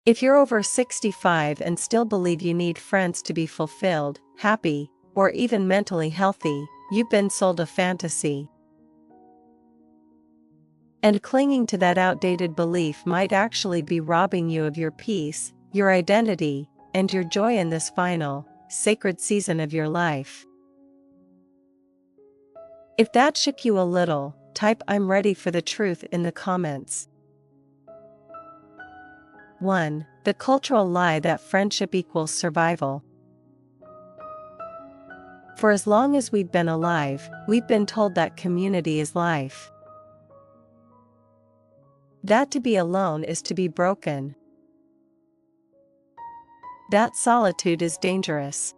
If you're over 65 and still believe you need friends to be fulfilled, happy, or even mentally healthy, you've been sold a fantasy. And clinging to that outdated belief might actually be robbing you of your peace, your identity, and your joy in this final, sacred season of your life. If that shook you a little, type "I'm ready for the truth" in the comments. 1. The cultural lie that friendship equals survival. For as long as we've been alive, we've been told that community is life. That to be alone is to be broken. That solitude is dangerous.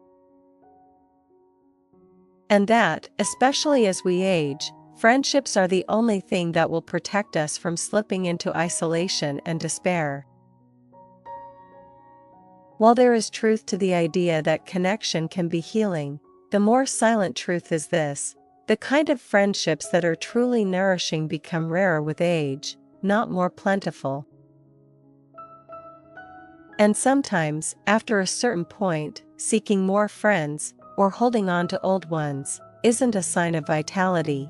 And that, especially as we age, friendships are the only thing that will protect us from slipping into isolation and despair. While there is truth to the idea that connection can be healing, the more silent truth is this: the kind of friendships that are truly nourishing become rarer with age, not more plentiful. And sometimes, after a certain point, seeking more friends, or holding on to old ones, isn't a sign of vitality.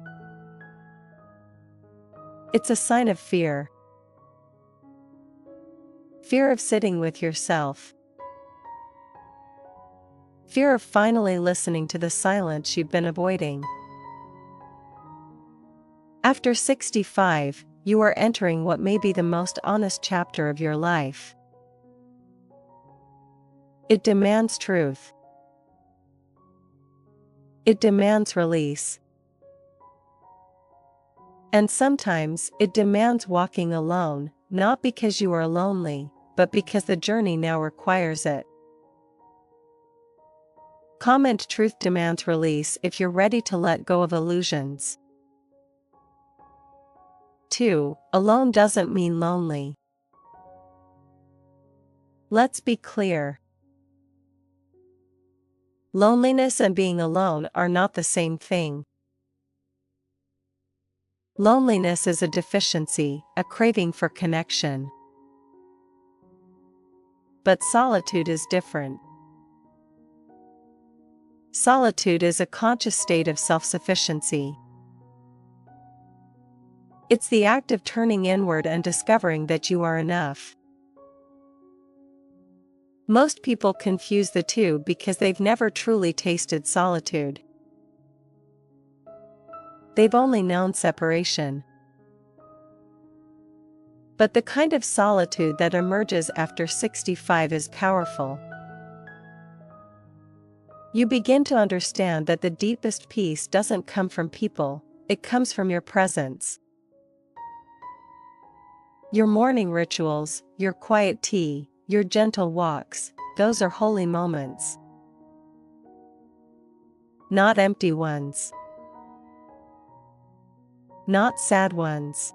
It's a sign of fear. Fear of sitting with yourself. Fear of finally listening to the silence you've been avoiding. After 65, you are entering what may be the most honest chapter of your life. It demands truth. It demands release. And sometimes it demands walking alone, not because you are lonely, but because the journey now requires it. Comment "Truth demands release" if you're ready to let go of illusions. 2. Alone doesn't mean lonely. Let's be clear. Loneliness and being alone are not the same thing. Loneliness is a deficiency, a craving for connection. But solitude is different. Solitude is a conscious state of self-sufficiency. It's the act of turning inward and discovering that you are enough. Most people confuse the two because they've never truly tasted solitude. They've only known separation. But the kind of solitude that emerges after 65 is powerful. You begin to understand that the deepest peace doesn't come from people, it comes from your presence. Your morning rituals, your quiet tea, your gentle walks, those are holy moments. Not empty ones. Not sad ones.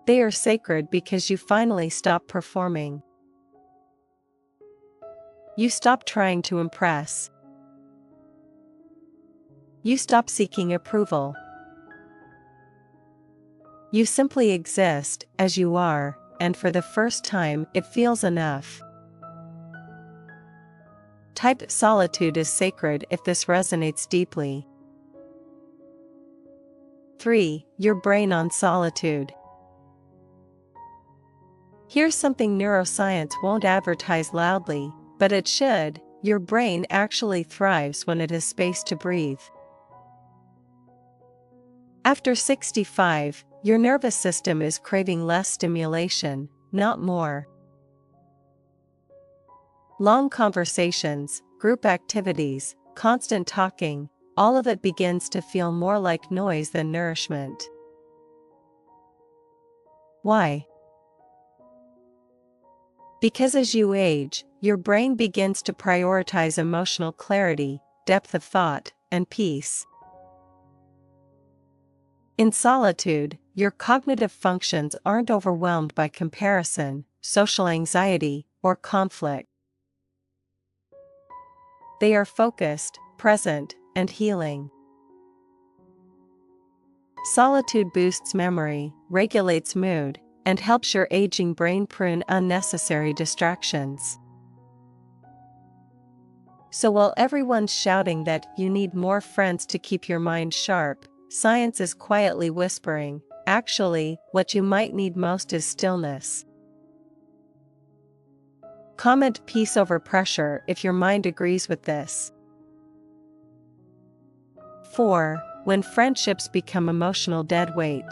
They are sacred because you finally stop performing. You stop trying to impress. You stop seeking approval. You simply exist as you are, and for the first time, it feels enough. Type "Solitude is sacred" if this resonates deeply. 3. Your brain on solitude. Here's something neuroscience won't advertise loudly, but it should: your brain actually thrives when it has space to breathe. After 65, your nervous system is craving less stimulation, not more. Long conversations, group activities, constant talking, all of it begins to feel more like noise than nourishment. Why? Because as you age, your brain begins to prioritize emotional clarity, depth of thought, and peace. In solitude, your cognitive functions aren't overwhelmed by comparison, social anxiety, or conflict. They are focused, present, and healing. Solitude boosts memory, regulates mood, and helps your aging brain prune unnecessary distractions. So while everyone's shouting that you need more friends to keep your mind sharp, science is quietly whispering, actually, what you might need most is stillness. Comment peace over pressure if your mind agrees with this. 4. When friendships become emotional deadweight.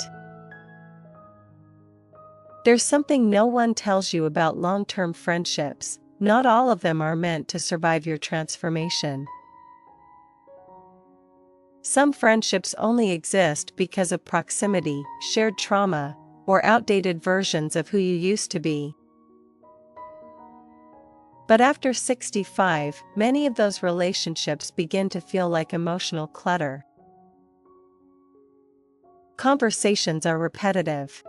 There's something no one tells you about long-term friendships. Not all of them are meant to survive your transformation. Some friendships only exist because of proximity, shared trauma, or outdated versions of who you used to be. But after 65, many of those relationships begin to feel like emotional clutter. Conversations are repetitive.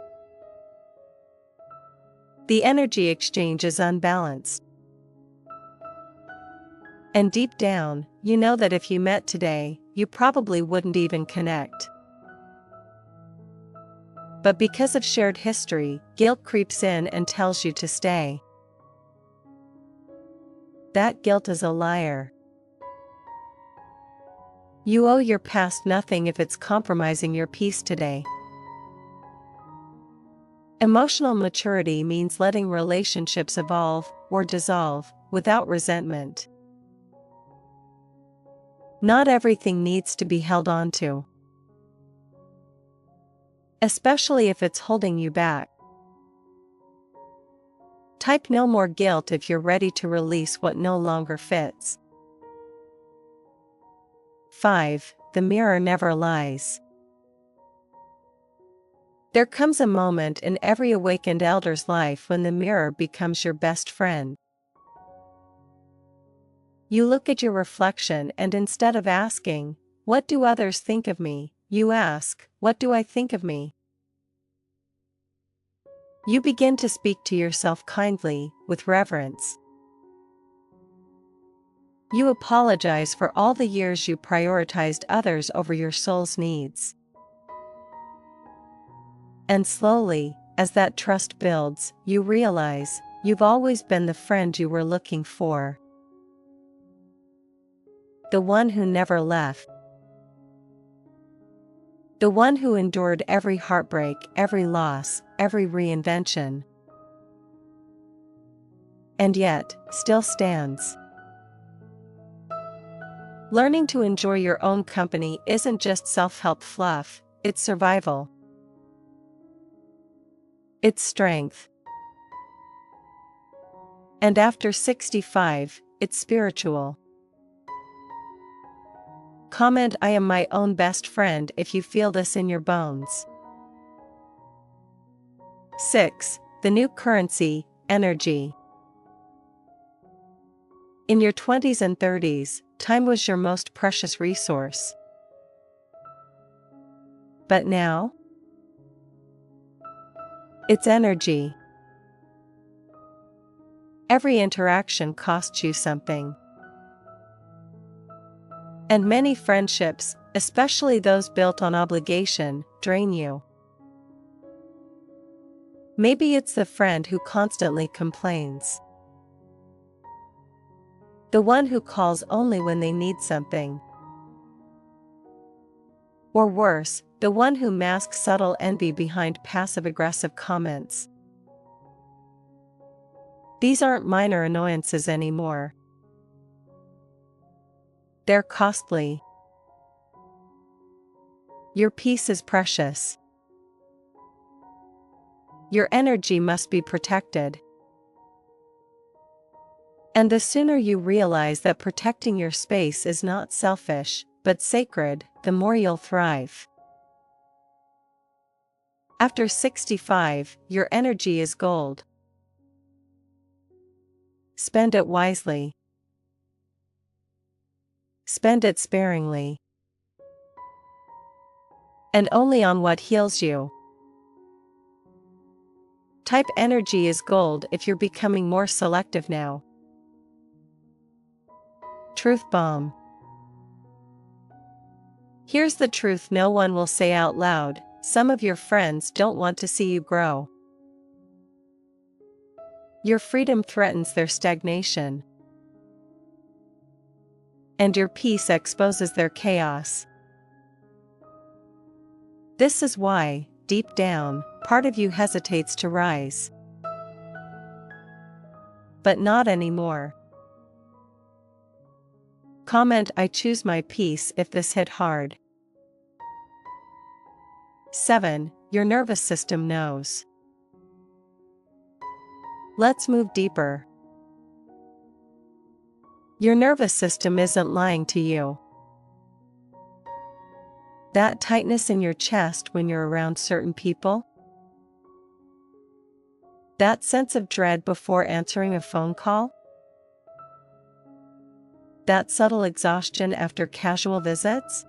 The energy exchange is unbalanced. And deep down, you know that if you met today, you probably wouldn't even connect. But because of shared history, guilt creeps in and tells you to stay. That guilt is a liar. You owe your past nothing if it's compromising your peace today. Emotional maturity means letting relationships evolve or dissolve without resentment. Not everything needs to be held on to, especially if it's holding you back. Type no more guilt if you're ready to release what no longer fits. 5. The mirror never lies. There comes a moment in every awakened elder's life when the mirror becomes your best friend. You look at your reflection and instead of asking, "What do others think of me?" you ask, "What do I think of me?" You begin to speak to yourself kindly, with reverence. You apologize for all the years you prioritized others over your soul's needs. And slowly, as that trust builds, you realize you've always been the friend you were looking for. The one who never left. The one who endured every heartbreak, every loss, every reinvention. And yet, still stands. Learning to enjoy your own company isn't just self-help fluff, it's survival. It's strength. And after 65, it's spiritual. Comment I am my own best friend if you feel this in your bones. 6. The new currency, energy. In your 20s and 30s, time was your most precious resource. But now? It's energy. Every interaction costs you something. And many friendships, especially those built on obligation, drain you. Maybe it's the friend who constantly complains. The one who calls only when they need something. Or worse, the one who masks subtle envy behind passive-aggressive comments. These aren't minor annoyances anymore. They're costly. Your peace is precious. Your energy must be protected. And the sooner you realize that protecting your space is not selfish, but sacred, the more you'll thrive. After 65, your energy is gold. Spend it wisely. Spend it sparingly. And only on what heals you. Type energy is gold if you're becoming more selective now. Truth bomb. Here's the truth no one will say out loud: some of your friends don't want to see you grow. Your freedom threatens their stagnation. And your peace exposes their chaos. This is why, deep down, part of you hesitates to rise. But not anymore. Comment: I choose my peace if this hit hard. 7. Your nervous system knows. Let's move deeper. Your nervous system isn't lying to you. That tightness in your chest when you're around certain people? That sense of dread before answering a phone call? That subtle exhaustion after casual visits?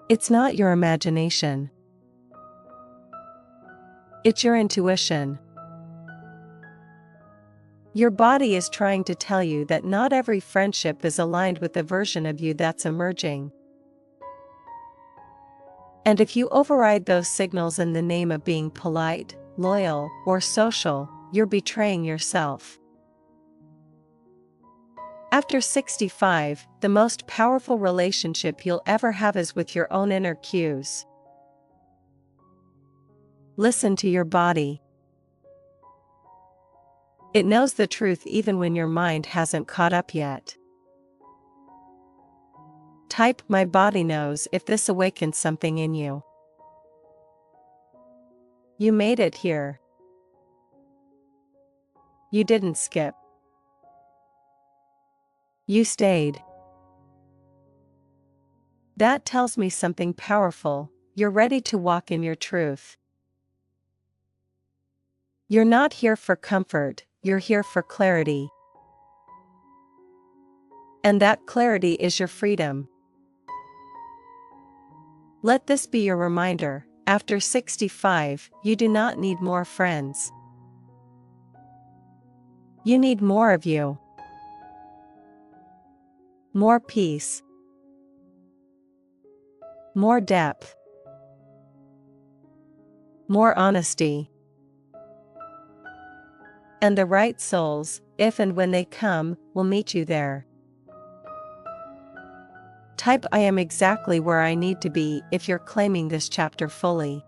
It's not your imagination. It's your intuition. Your body is trying to tell you that not every friendship is aligned with the version of you that's emerging. And if you override those signals in the name of being polite, loyal, or social, you're betraying yourself. After 65, the most powerful relationship you'll ever have is with your own inner cues. Listen to your body. It knows the truth even when your mind hasn't caught up yet. Type: my body knows if this awakens something in you. You made it here. You didn't skip. You stayed. That tells me something powerful: you're ready to walk in your truth. You're not here for comfort, you're here for clarity. And that clarity is your freedom. Let this be your reminder: after 65, you do not need more friends. You need more of you. More peace. More depth. More honesty. And the right souls, if and when they come, will meet you there. Type: I am exactly where I need to be if you're claiming this chapter fully.